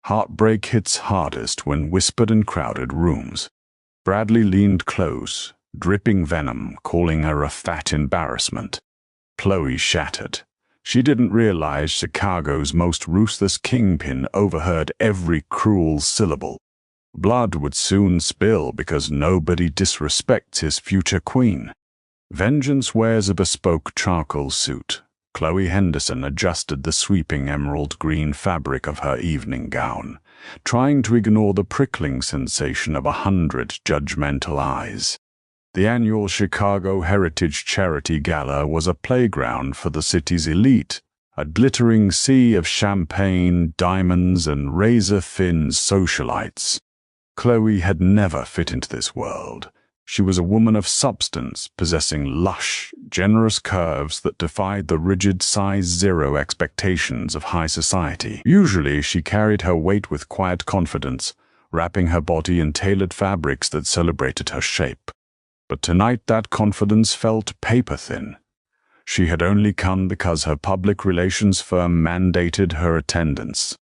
Heartbreak hits hardest when whispered in crowded rooms. Bradley leaned close, dripping venom, calling her a fat embarrassment. Chloe shattered. She didn't realize Chicago's most ruthless kingpin overheard every cruel syllable. Blood would soon spill because nobody disrespects his future queen. Vengeance wears a bespoke charcoal suit. Chloe Henderson adjusted the sweeping emerald green fabric of her evening gown, trying to ignore the prickling sensation of 100 judgmental eyes. The annual Chicago Heritage Charity Gala was a playground for the city's elite, a glittering sea of champagne, diamonds, and razor-thin socialites. Chloe had never fit into this world. She was a woman of substance, possessing lush, generous curves that defied the rigid size zero expectations of high society. Usually, she carried her weight with quiet confidence, wrapping her body in tailored fabrics that celebrated her shape. But tonight that confidence felt paper-thin. She had only come because her public relations firm mandated her attendance.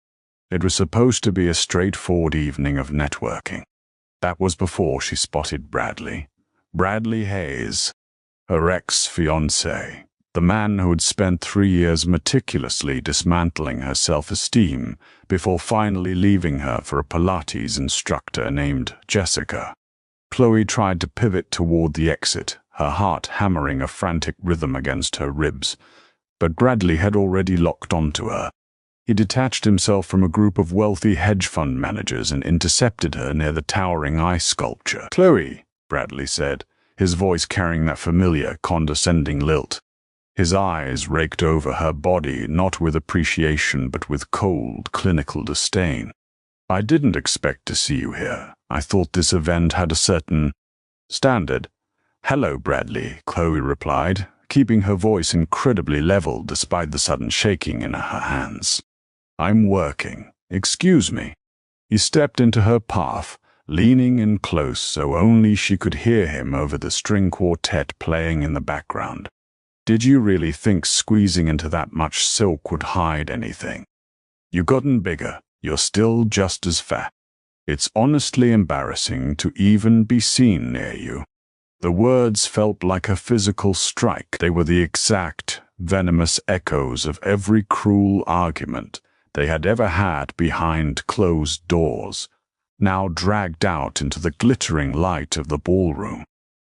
It was supposed to be a straightforward evening of networking. That was before she spotted Bradley. Bradley Hayes, her ex-fiancé, the man who had spent 3 years meticulously dismantling her self-esteem before finally leaving her for a Pilates instructor named Jessica. Chloe tried to pivot toward the exit, her heart hammering a frantic rhythm against her ribs, but Bradley had already locked onto her. He detached himself from a group of wealthy hedge fund managers and intercepted her near the towering ice sculpture. "Chloe," Bradley said, his voice carrying that familiar, condescending lilt. His eyes raked over her body, not with appreciation but with cold, clinical disdain. "I didn't expect to see you here. I thought this event had a certain standard." "Hello, Bradley," Chloe replied, keeping her voice incredibly level despite the sudden shaking in her hands. "I'm working. Excuse me." He stepped into her path, leaning in close so only she could hear him over the string quartet playing in the background. "Did you really think squeezing into that much silk would hide anything? You've gotten bigger. You're still just as fat. It's honestly embarrassing to even be seen near you." The words felt like a physical strike. They were the exact, venomous echoes of every cruel argument they had ever had behind closed doors, now dragged out into the glittering light of the ballroom.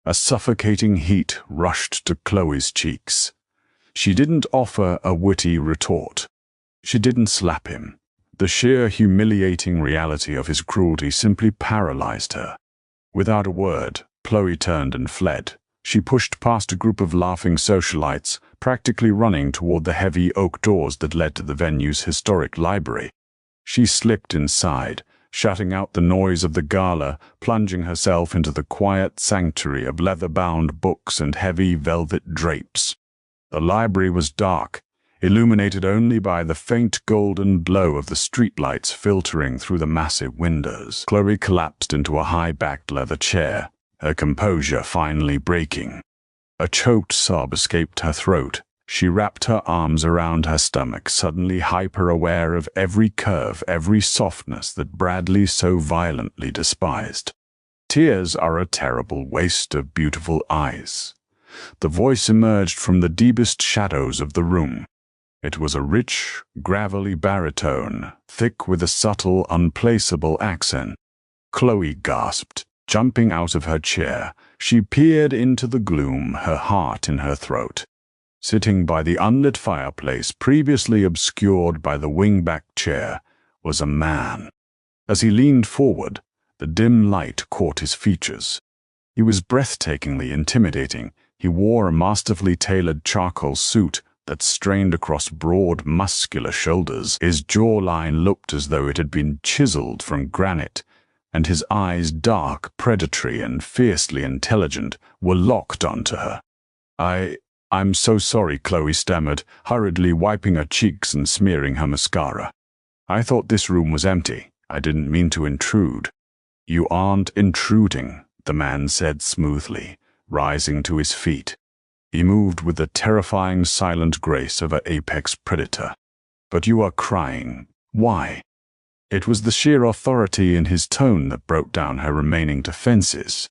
A suffocating heat rushed to Chloe's cheeks. She didn't offer a witty retort. She didn't slap him. The sheer humiliating reality of his cruelty simply paralyzed her. Without a word, Chloe turned and fled. She pushed past a group of laughing socialites, practically running toward the heavy oak doors that led to the venue's historic library. She slipped inside, shutting out the noise of the gala, plunging herself into the quiet sanctuary of leather-bound books and heavy velvet drapes. The library was dark, illuminated only by the faint golden glow of the streetlights filtering through the massive windows. Chloe collapsed into a high-backed leather chair, her composure finally breaking. A choked sob escaped her throat. She wrapped her arms around her stomach, suddenly hyper-aware of every curve, every softness that Bradley so violently despised. "Tears are a terrible waste of beautiful eyes." The voice emerged from the deepest shadows of the room. It was a rich, gravelly baritone, thick with a subtle, unplaceable accent. Chloe gasped. Jumping out of her chair, she peered into the gloom, her heart in her throat. Sitting by the unlit fireplace, previously obscured by the wing-back chair, was a man. As he leaned forward, the dim light caught his features. He was breathtakingly intimidating. He wore a masterfully tailored charcoal suit that strained across broad, muscular shoulders. His jawline looked as though it had been chiseled from granite, and his eyes, dark, predatory, and fiercely intelligent, were locked onto her. I'm so sorry," Chloe stammered, hurriedly wiping her cheeks and smearing her mascara. "I thought this room was empty. I didn't mean to intrude." "You aren't intruding," the man said smoothly, rising to his feet. He moved with the terrifying silent grace of an apex predator. "But you are crying. Why?" It was the sheer authority in his tone that broke down her remaining defenses.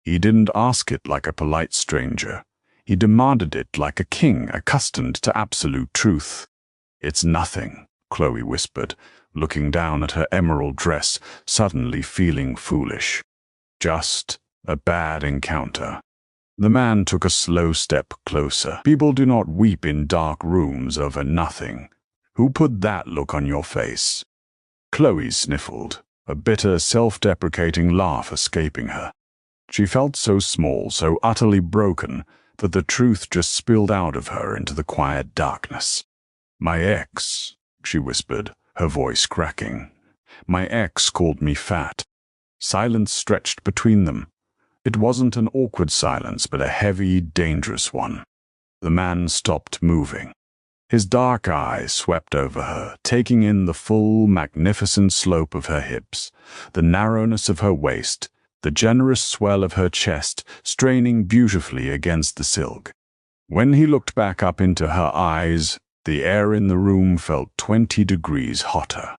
He didn't ask it like a polite stranger. He demanded it like a king accustomed to absolute truth. "It's nothing," Chloe whispered, looking down at her emerald dress, suddenly feeling foolish. "Just a bad encounter." The man took a slow step closer. "People do not weep in dark rooms over nothing. Who put that look on your face?" Chloe sniffled, a bitter, self-deprecating laugh escaping her. She felt so small, so utterly broken, that the truth just spilled out of her into the quiet darkness. "My ex," she whispered, her voice cracking. "My ex called me fat." Silence stretched between them. It wasn't an awkward silence, but a heavy, dangerous one. The man stopped moving. His dark eyes swept over her, taking in the full, magnificent slope of her hips, the narrowness of her waist, the generous swell of her chest straining beautifully against the silk. When he looked back up into her eyes, the air in the room felt 20 degrees hotter.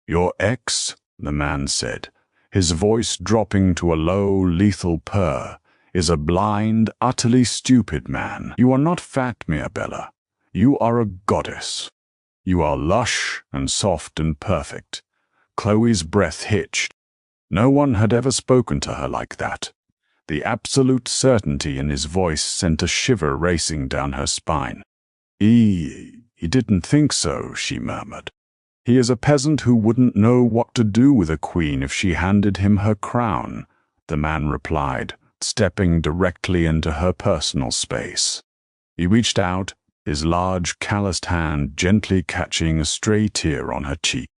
"Your ex," the man said, his voice dropping to a low, lethal purr, "is a blind, utterly stupid man. You are not fat, Mirabella. You are a goddess. You are lush and soft and perfect." Chloe's breath hitched. No one had ever spoken to her like that. The absolute certainty in his voice sent a shiver racing down her spine. He didn't think so," she murmured. "He is a peasant who wouldn't know what to do with a queen if she handed him her crown," the man replied, stepping directly into her personal space. He reached out, his large, calloused hand gently catching a stray tear on her cheek.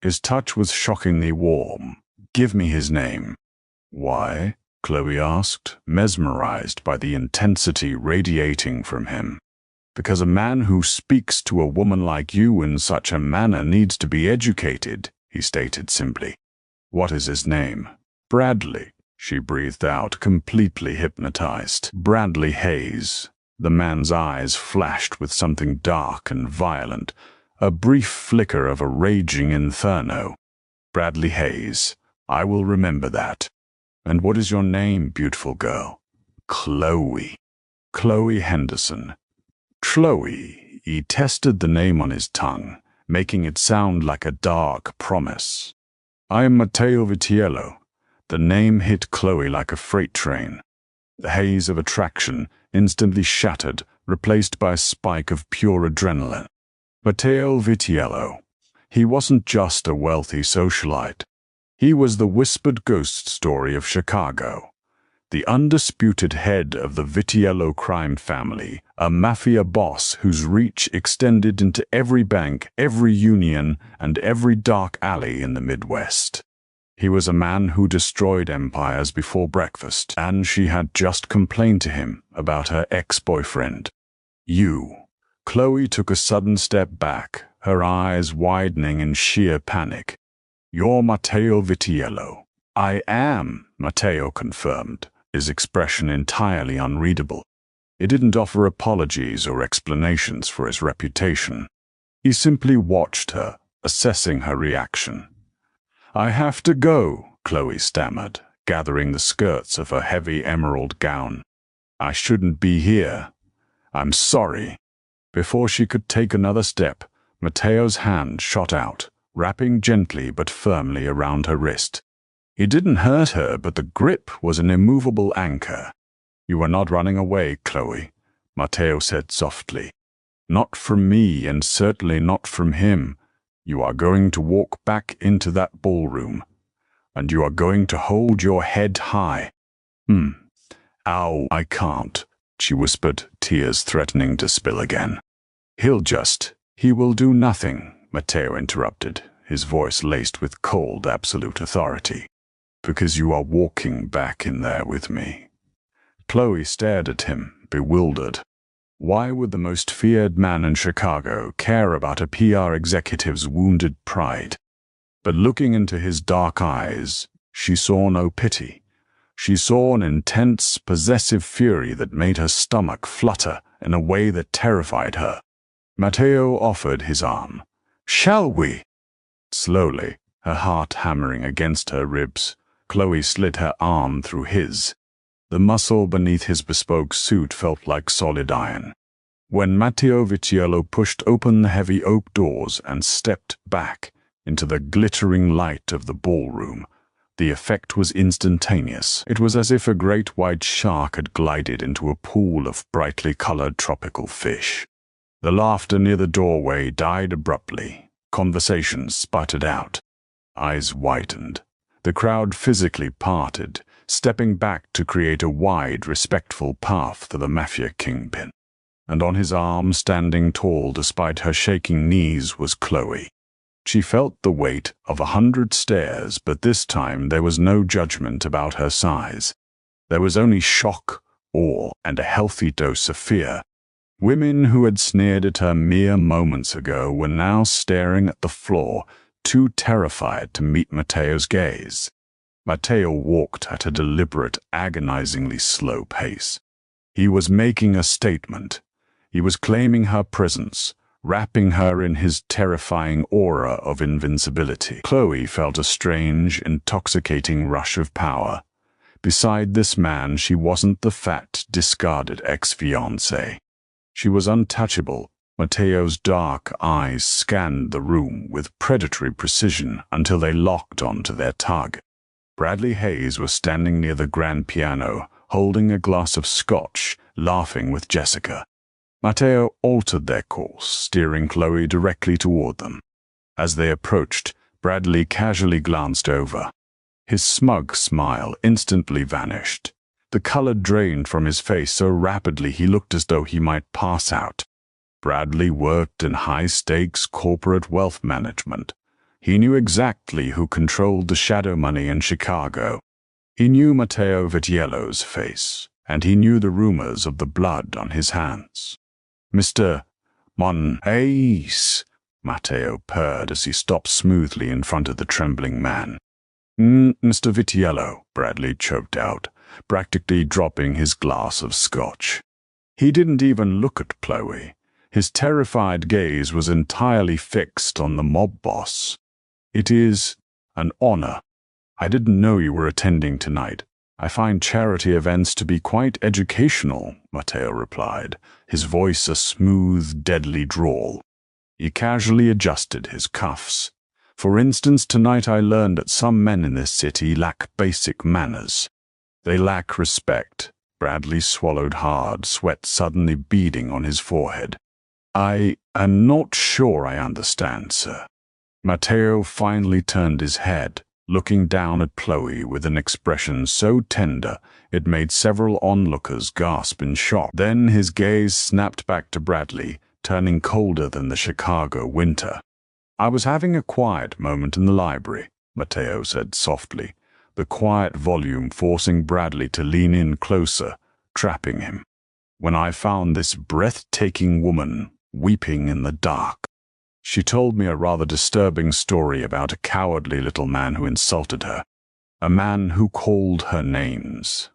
His touch was shockingly warm. "Give me his name." "Why?" Chloe asked, mesmerized by the intensity radiating from him. "Because a man who speaks to a woman like you in such a manner needs to be educated," he stated simply. "What is his name?" "Bradley," she breathed out, completely hypnotized. "Bradley Hayes." The man's eyes flashed with something dark and violent, a brief flicker of a raging inferno. "Bradley Hayes. I will remember that. And what is your name, beautiful girl?" "Chloe." "Chloe Henderson." Chloe. He tested the name on his tongue, making it sound like a dark promise. "I am Matteo Vitiello." The name hit Chloe like a freight train. The haze of attraction instantly shattered, replaced by a spike of pure adrenaline. Matteo Vitiello. He wasn't just a wealthy socialite. He was the whispered ghost story of Chicago. The undisputed head of the Vitiello crime family, a mafia boss whose reach extended into every bank, every union, and every dark alley in the Midwest. He was a man who destroyed empires before breakfast, and she had just complained to him about her ex-boyfriend. "You." Chloe took a sudden step back, her eyes widening in sheer panic. "You're Matteo Vitiello." "I am," Matteo confirmed, his expression entirely unreadable. He didn't offer apologies or explanations for his reputation. He simply watched her, assessing her reaction. "I have to go," Chloe stammered, gathering the skirts of her heavy emerald gown. "I shouldn't be here. I'm sorry." Before she could take another step, Matteo's hand shot out, wrapping gently but firmly around her wrist. It didn't hurt her, but the grip was an immovable anchor. "You are not running away, Chloe," Matteo said softly. "Not from me, and certainly not from him. You are going to walk back into that ballroom, and you are going to hold your head high." "Ow, I can't," she whispered, tears threatening to spill again. He will do nothing," Matteo interrupted, his voice laced with cold, absolute authority. "Because you are walking back in there with me." Chloe stared at him, bewildered. Why would the most feared man in Chicago care about a PR executive's wounded pride? But looking into his dark eyes, she saw no pity. She saw an intense, possessive fury that made her stomach flutter in a way that terrified her. Matteo offered his arm. "Shall we?" Slowly, her heart hammering against her ribs. Chloe slid her arm through his. The muscle beneath his bespoke suit felt like solid iron. When Matteo Vitiello pushed open the heavy oak doors and stepped back into the glittering light of the ballroom, the effect was instantaneous. It was as if a great white shark had glided into a pool of brightly colored tropical fish. The laughter near the doorway died abruptly. Conversation sputtered out. Eyes widened. The crowd physically parted, stepping back to create a wide, respectful path for the Mafia kingpin. And on his arm, standing tall despite her shaking knees, was Chloe. She felt the weight of 100 stares, but this time there was no judgment about her size. There was only shock, awe, and a healthy dose of fear. Women who had sneered at her mere moments ago were now staring at the floor, too terrified to meet Matteo's gaze. Matteo walked at a deliberate, agonizingly slow pace. He was making a statement. He was claiming her presence, wrapping her in his terrifying aura of invincibility. Chloe felt a strange, intoxicating rush of power. Beside this man, she wasn't the fat, discarded ex-fiancé. She was untouchable. Matteo's dark eyes scanned the room with predatory precision until they locked onto their target. Bradley Hayes was standing near the grand piano, holding a glass of scotch, laughing with Jessica. Matteo altered their course, steering Chloe directly toward them. As they approached, Bradley casually glanced over. His smug smile instantly vanished. The color drained from his face so rapidly he looked as though he might pass out. Bradley worked in high-stakes corporate wealth management. He knew exactly who controlled the shadow money in Chicago. He knew Matteo Vitiello's face, and he knew the rumors of the blood on his hands. Mr. Hayes, Matteo purred as he stopped smoothly in front of the trembling man. Mr. Vitiello, Bradley choked out, practically dropping his glass of scotch. He didn't even look at Chloe. His terrified gaze was entirely fixed on the mob boss. It is an honor. I didn't know you were attending tonight. I find charity events to be quite educational, Matteo replied, his voice a smooth, deadly drawl. He casually adjusted his cuffs. For instance, tonight I learned that some men in this city lack basic manners. They lack respect. Bradley swallowed hard, sweat suddenly beading on his forehead. I am not sure I understand, sir. Matteo finally turned his head, looking down at Chloe with an expression so tender it made several onlookers gasp in shock. Then his gaze snapped back to Bradley, turning colder than the Chicago winter. I was having a quiet moment in the library, Matteo said softly, the quiet volume forcing Bradley to lean in closer, trapping him, when I found this breathtaking woman weeping in the dark. She told me a rather disturbing story about a cowardly little man who insulted her, a man who called her names.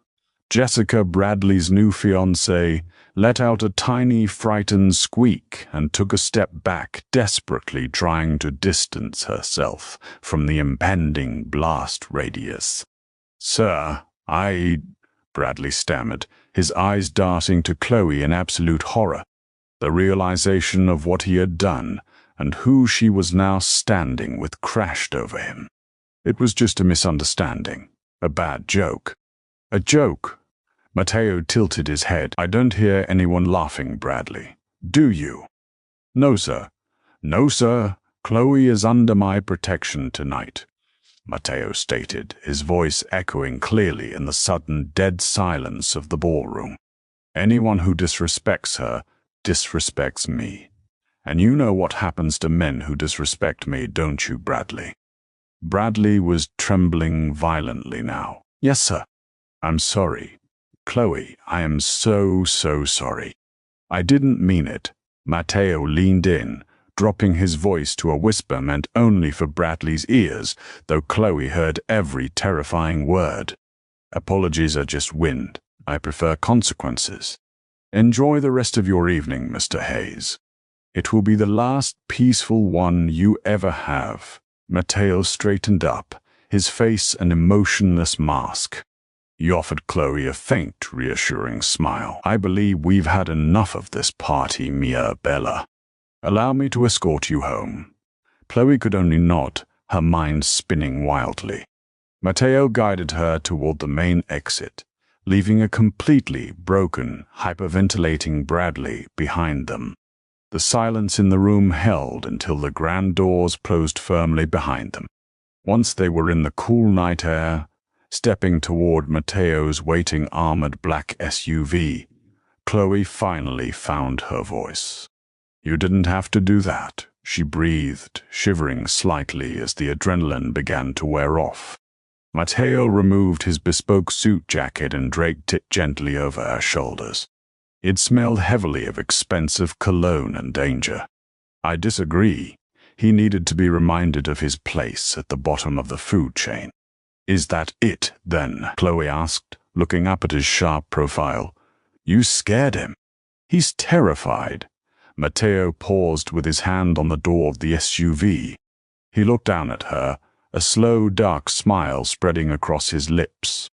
Jessica, Bradley's new fiancée, let out a tiny, frightened squeak and took a step back, desperately trying to distance herself from the impending blast radius. Sir, Bradley stammered, his eyes darting to Chloe in absolute horror. The realization of what he had done and who she was now standing with crashed over him. It was just a misunderstanding, a bad joke. A joke? Matteo tilted his head. I don't hear anyone laughing, Bradley. Do you? No, sir. No, sir. Chloe is under my protection tonight, Matteo stated, his voice echoing clearly in the sudden dead silence of the ballroom. Anyone who disrespects her disrespects me. And you know what happens to men who disrespect me, don't you, Bradley? Bradley was trembling violently now. Yes, sir. I'm sorry. Chloe, I am so sorry. I didn't mean it. Matteo leaned in, dropping his voice to a whisper meant only for Bradley's ears, though Chloe heard every terrifying word. Apologies are just wind. I prefer consequences. Enjoy the rest of your evening, Mr. Hayes. It will be the last peaceful one you ever have. Matteo straightened up, his face an emotionless mask. He offered Chloe a faint, reassuring smile. "I believe we've had enough of this party, Mia Bella. Allow me to escort you home." Chloe could only nod, her mind spinning wildly. Matteo guided her toward the main exit, leaving a completely broken, hyperventilating Bradley behind them. The silence in the room held until the grand doors closed firmly behind them. Once they were in the cool night air, stepping toward Matteo's waiting armored black SUV, Chloe finally found her voice. "You didn't have to do that," she breathed, shivering slightly as the adrenaline began to wear off. Matteo removed his bespoke suit jacket and draped it gently over her shoulders. It smelled heavily of expensive cologne and danger. "I disagree." He needed to be reminded of his place at the bottom of the food chain. "Is that it, then?" Chloe asked, looking up at his sharp profile. "You scared him. He's terrified." Matteo paused with his hand on the door of the SUV. He looked down at her, a slow, dark smile spreading across his lips.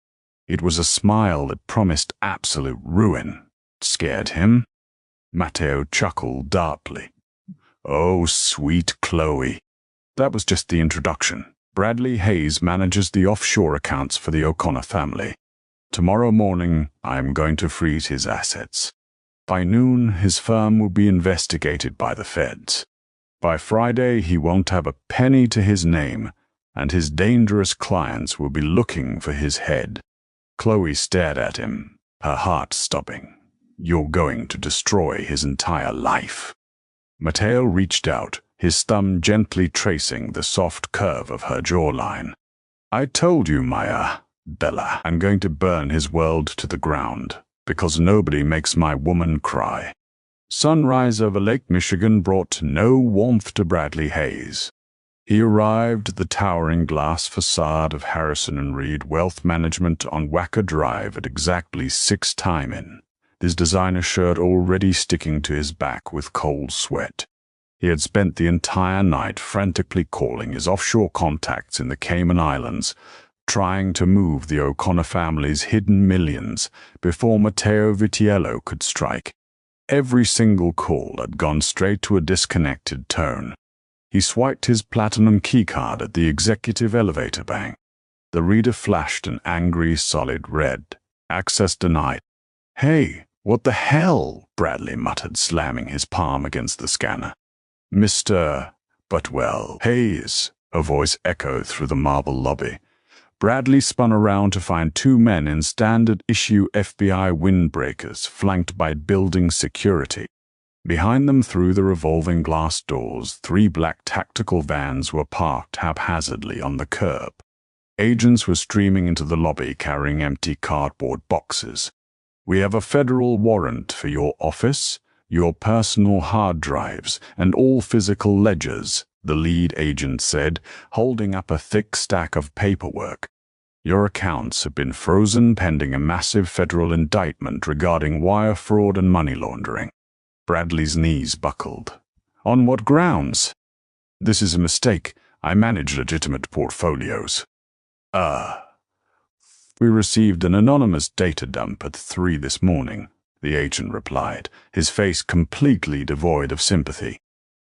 It was a smile that promised absolute ruin. "Scared him?" Matteo chuckled darkly. "Oh, sweet Chloe." That was just the introduction. Bradley Hayes manages the offshore accounts for the O'Connor family. Tomorrow morning, I am going to freeze his assets. By noon, his firm will be investigated by the feds. By Friday, he won't have a penny to his name, and his dangerous clients will be looking for his head. Chloe stared at him, her heart stopping. "You're going to destroy his entire life." Matteo reached out, his thumb gently tracing the soft curve of her jawline. "I told you, Maya Bella, I'm going to burn his world to the ground, because nobody makes my woman cry." Sunrise over Lake Michigan brought no warmth to Bradley Hayes. He arrived at the towering glass facade of Harrison and Reed Wealth Management on Wacker Drive at exactly 6 in, his designer shirt already sticking to his back with cold sweat. He had spent the entire night frantically calling his offshore contacts in the Cayman Islands, trying to move the O'Connor family's hidden millions before Matteo Vitiello could strike. Every single call had gone straight to a disconnected tone. He swiped his platinum keycard at the executive elevator bank. The reader flashed an angry, solid red. "Access denied." "Hey, what the hell?" Bradley muttered, slamming his palm against the scanner. "Mr. Butwell Hayes," a voice echoed through the marble lobby. Bradley spun around to find 2 men in standard-issue FBI windbreakers flanked by building security. Behind them, through the revolving glass doors, 3 black tactical vans were parked haphazardly on the curb. Agents were streaming into the lobby carrying empty cardboard boxes. "We have a federal warrant for your office, your personal hard drives, and all physical ledgers," the lead agent said, holding up a thick stack of paperwork. "Your accounts have been frozen pending a massive federal indictment regarding wire fraud and money laundering." Bradley's knees buckled. "On what grounds?" "This is a mistake. I manage legitimate portfolios." We received an anonymous data dump at 3 this morning," the agent replied, his face completely devoid of sympathy.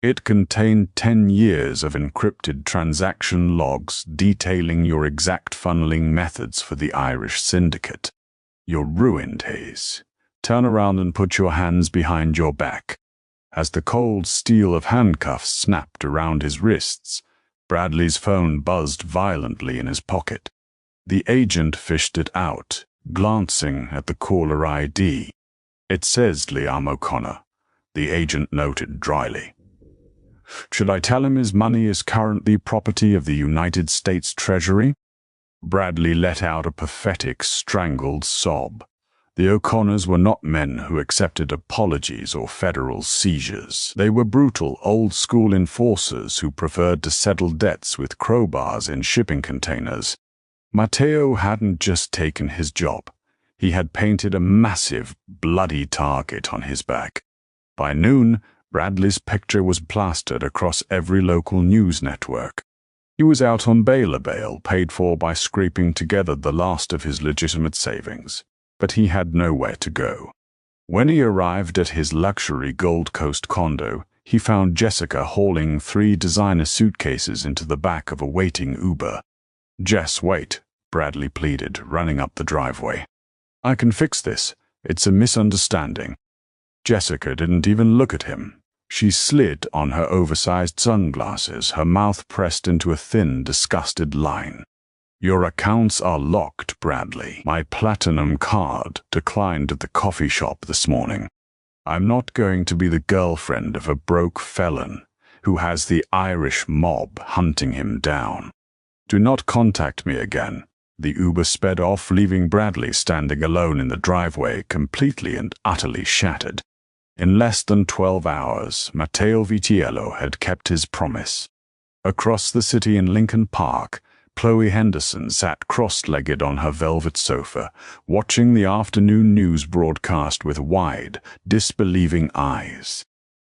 "It contained 10 years of encrypted transaction logs detailing your exact funneling methods for the Irish syndicate. You're ruined, Hayes. Turn around and put your hands behind your back." As the cold steel of handcuffs snapped around his wrists, Bradley's phone buzzed violently in his pocket. The agent fished it out, glancing at the caller ID. "It says Liam O'Connor," the agent noted dryly. "Should I tell him his money is currently property of the United States Treasury?" Bradley let out a pathetic, strangled sob. The O'Connors were not men who accepted apologies or federal seizures. They were brutal, old-school enforcers who preferred to settle debts with crowbars in shipping containers. Matteo hadn't just taken his job. He had painted a massive, bloody target on his back. By noon, Bradley's picture was plastered across every local news network. He was out on bail, paid for by scraping together the last of his legitimate savings, but he had nowhere to go. When he arrived at his luxury Gold Coast condo, he found Jessica hauling 3 designer suitcases into the back of a waiting Uber. "Jess, wait," Bradley pleaded, running up the driveway. "I can fix this. It's a misunderstanding." Jessica didn't even look at him. She slid on her oversized sunglasses, her mouth pressed into a thin, disgusted line. "Your accounts are locked, Bradley. My platinum card declined at the coffee shop this morning. I'm not going to be the girlfriend of a broke felon who has the Irish mob hunting him down. Do not contact me again." The Uber sped off, leaving Bradley standing alone in the driveway, completely and utterly shattered. In less than 12 hours, Matteo Vitiello had kept his promise. Across the city in Lincoln Park, Chloe Henderson sat cross-legged on her velvet sofa, watching the afternoon news broadcast with wide, disbelieving eyes.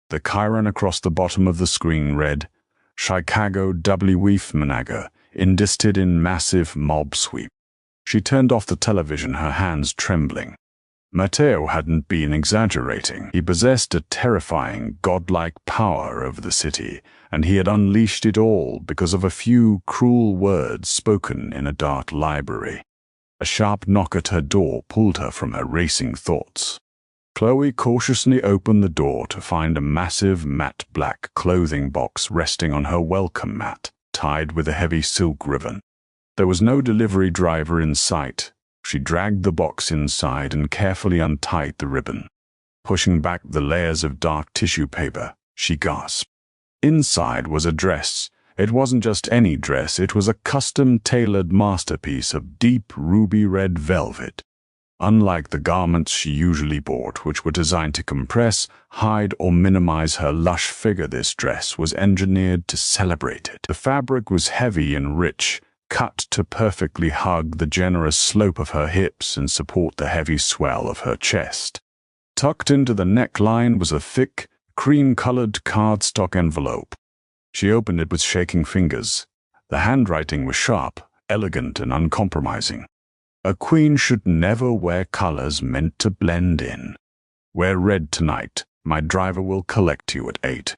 The chyron across the bottom of the screen read, "Chicago WFMNAGA, indicted in massive mob sweep." She turned off the television, her hands trembling. Matteo hadn't been exaggerating. He possessed a terrifying, godlike power over the city, and he had unleashed it all because of a few cruel words spoken in a dark library. A sharp knock at her door pulled her from her racing thoughts. Chloe cautiously opened the door to find a massive matte black clothing box resting on her welcome mat, tied with a heavy silk ribbon. There was no delivery driver in sight. She dragged the box inside and carefully untied the ribbon. Pushing back the layers of dark tissue paper, she gasped. Inside was a dress. It wasn't just any dress, it was a custom-tailored masterpiece of deep ruby red velvet. Unlike the garments she usually bought, which were designed to compress, hide, or minimize her lush figure, this dress was engineered to celebrate it. The fabric was heavy and rich, cut to perfectly hug the generous slope of her hips and support the heavy swell of her chest. Tucked into the neckline was a thick, cream-colored cardstock envelope. She opened it with shaking fingers. The handwriting was sharp, elegant, and uncompromising. "A queen should never wear colors meant to blend in. Wear red tonight. My driver will collect you at 8.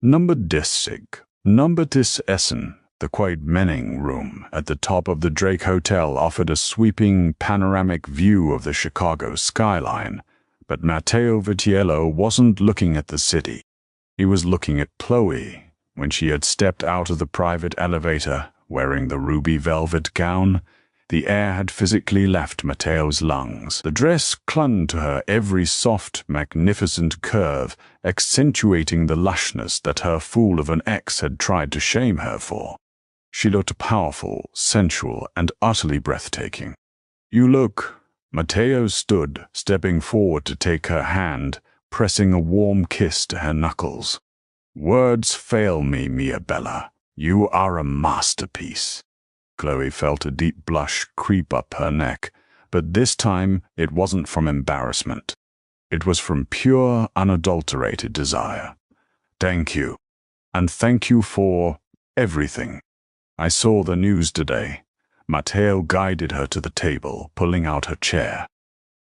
Number Dissig. Number Dis Essen." The quiet Menning room at the top of the Drake Hotel offered a sweeping, panoramic view of the Chicago skyline, but Matteo Vitiello wasn't looking at the city. He was looking at Chloe. When she had stepped out of the private elevator, wearing the ruby velvet gown, the air had physically left Matteo's lungs. The dress clung to her every soft, magnificent curve, accentuating the lushness that her fool of an ex had tried to shame her for. She looked powerful, sensual, and utterly breathtaking. "You look..." Matteo stood, stepping forward to take her hand, pressing a warm kiss to her knuckles. "Words fail me, Mia Bella. You are a masterpiece." Chloe felt a deep blush creep up her neck, but this time it wasn't from embarrassment. It was from pure, unadulterated desire. "Thank you. And thank you for everything. I saw the news today." Matteo guided her to the table, pulling out her chair.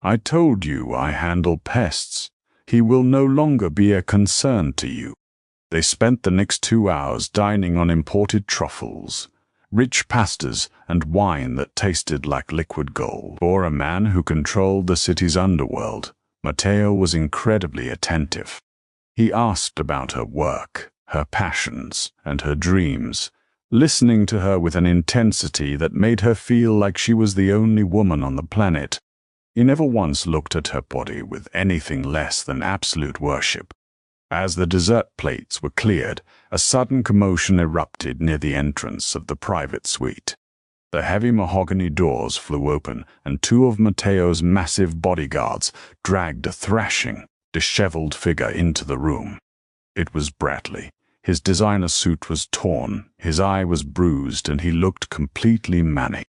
"I told you I handle pests. He will no longer be a concern to you." They spent the next 2 hours dining on imported truffles, rich pastas, and wine that tasted like liquid gold. For a man who controlled the city's underworld, Matteo was incredibly attentive. He asked about her work, her passions, and her dreams, listening to her with an intensity that made her feel like she was the only woman on the planet. He never once looked at her body with anything less than absolute worship. As the dessert plates were cleared, a sudden commotion erupted near the entrance of the private suite. The heavy mahogany doors flew open, and 2 of Matteo's massive bodyguards dragged a thrashing, disheveled figure into the room. It was Bradley. His designer suit was torn, his eye was bruised, and he looked completely manic.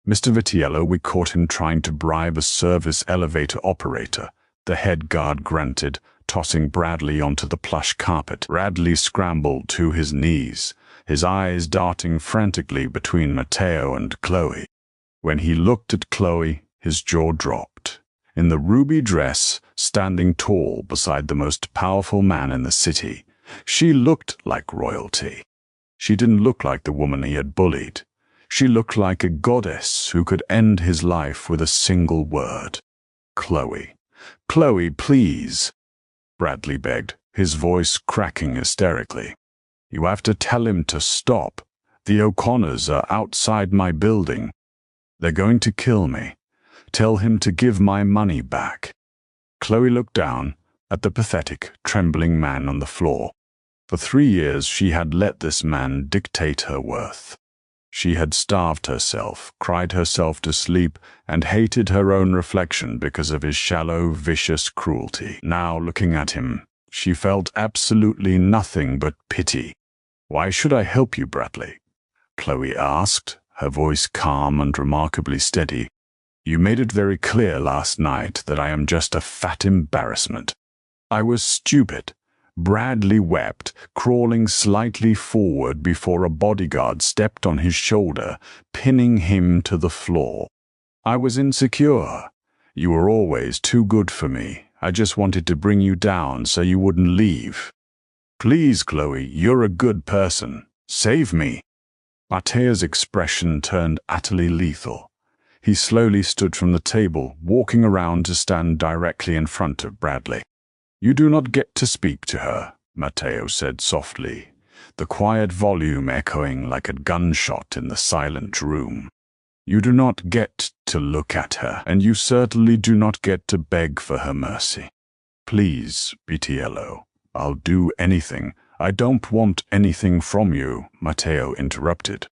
"Mr. Vitiello, we caught him trying to bribe a service elevator operator," the head guard grunted, tossing Bradley onto the plush carpet. Bradley scrambled to his knees, his eyes darting frantically between Matteo and Chloe. When he looked at Chloe, his jaw dropped. In the ruby dress, standing tall beside the most powerful man in the city, she looked like royalty. She didn't look like the woman he had bullied. She looked like a goddess who could end his life with a single word. "Chloe. Chloe, please," Bradley begged, his voice cracking hysterically. "You have to tell him to stop. The O'Connors are outside my building. They're going to kill me. Tell him to give my money back." Chloe looked down at the pathetic, trembling man on the floor. For 3 years she had let this man dictate her worth. She had starved herself, cried herself to sleep, and hated her own reflection because of his shallow, vicious cruelty. Now, looking at him, she felt absolutely nothing but pity. "Why should I help you, Bradley?" Chloe asked, her voice calm and remarkably steady. "You made it very clear last night that I am just a fat embarrassment." "I was stupid." Bradley wept, crawling slightly forward before a bodyguard stepped on his shoulder, pinning him to the floor. "I was insecure. You were always too good for me. I just wanted to bring you down so you wouldn't leave." "Please, Chloe, you're a good person. Save me." Matteo's expression turned utterly lethal. He slowly stood from the table, walking around to stand directly in front of Bradley. "You do not get to speak to her," Matteo said softly, the quiet volume echoing like a gunshot in the silent room. "You do not get to look at her, and you certainly do not get to beg for her mercy." "Please, Bitiello, I'll do anything." "I don't want anything from you," Matteo interrupted.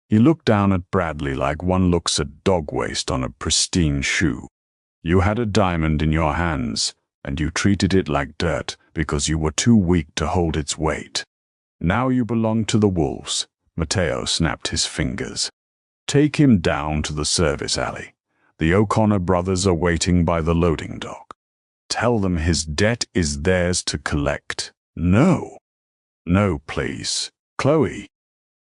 He looked down at Bradley like one looks at dog waste on a pristine shoe. "You had a diamond in your hands, and you treated it like dirt because you were too weak to hold its weight. Now you belong to the wolves." Matteo snapped his fingers. "Take him down to the service alley. The O'Connor brothers are waiting by the loading dock. Tell them his debt is theirs to collect." "No. No, please. Chloe."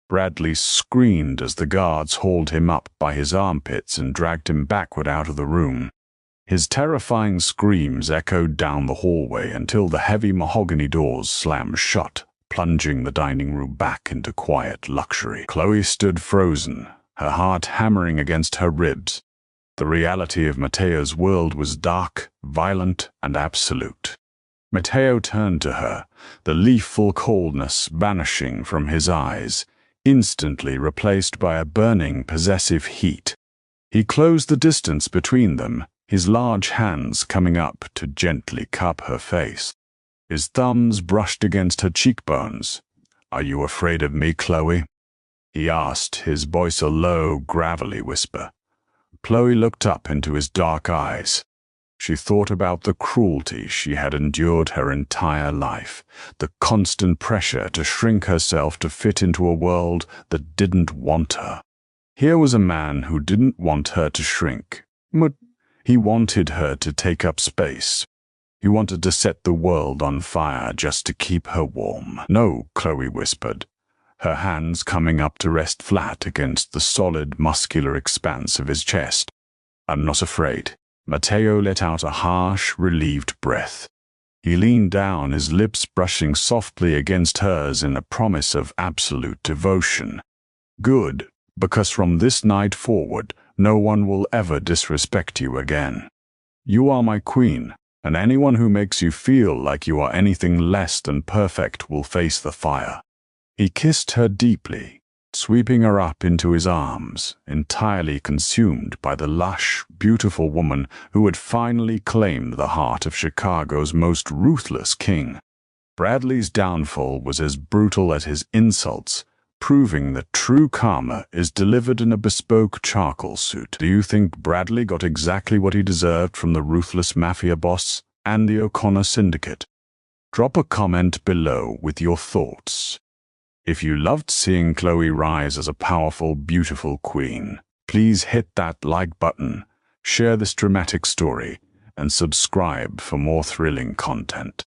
Bradley screamed as the guards hauled him up by his armpits and dragged him backward out of the room. His terrifying screams echoed down the hallway until the heavy mahogany doors slammed shut, plunging the dining room back into quiet luxury. Chloe stood frozen, her heart hammering against her ribs. The reality of Matteo's world was dark, violent, and absolute. Matteo turned to her, the lethal coldness vanishing from his eyes, instantly replaced by a burning, possessive heat. He closed the distance between them, his large hands coming up to gently cup her face. His thumbs brushed against her cheekbones. "Are you afraid of me, Chloe?" he asked, his voice a low, gravelly whisper. Chloe looked up into his dark eyes. She thought about the cruelty she had endured her entire life, the constant pressure to shrink herself to fit into a world that didn't want her. Here was a man who didn't want her to shrink, but he wanted her to take up space. He wanted to set the world on fire just to keep her warm. "No," Chloe whispered, her hands coming up to rest flat against the solid, muscular expanse of his chest. "I'm not afraid." Matteo let out a harsh, relieved breath. He leaned down, his lips brushing softly against hers in a promise of absolute devotion. "Good, because from this night forward, no one will ever disrespect you again. You are my queen, and anyone who makes you feel like you are anything less than perfect will face the fire." He kissed her deeply, sweeping her up into his arms, entirely consumed by the lush, beautiful woman who had finally claimed the heart of Chicago's most ruthless king. Bradley's downfall was as brutal as his insults, proving that true karma is delivered in a bespoke charcoal suit. Do you think Bradley got exactly what he deserved from the ruthless Mafia boss and the O'Connor syndicate? Drop a comment below with your thoughts. If you loved seeing Chloe rise as a powerful, beautiful queen, please hit that like button, share this dramatic story, and subscribe for more thrilling content.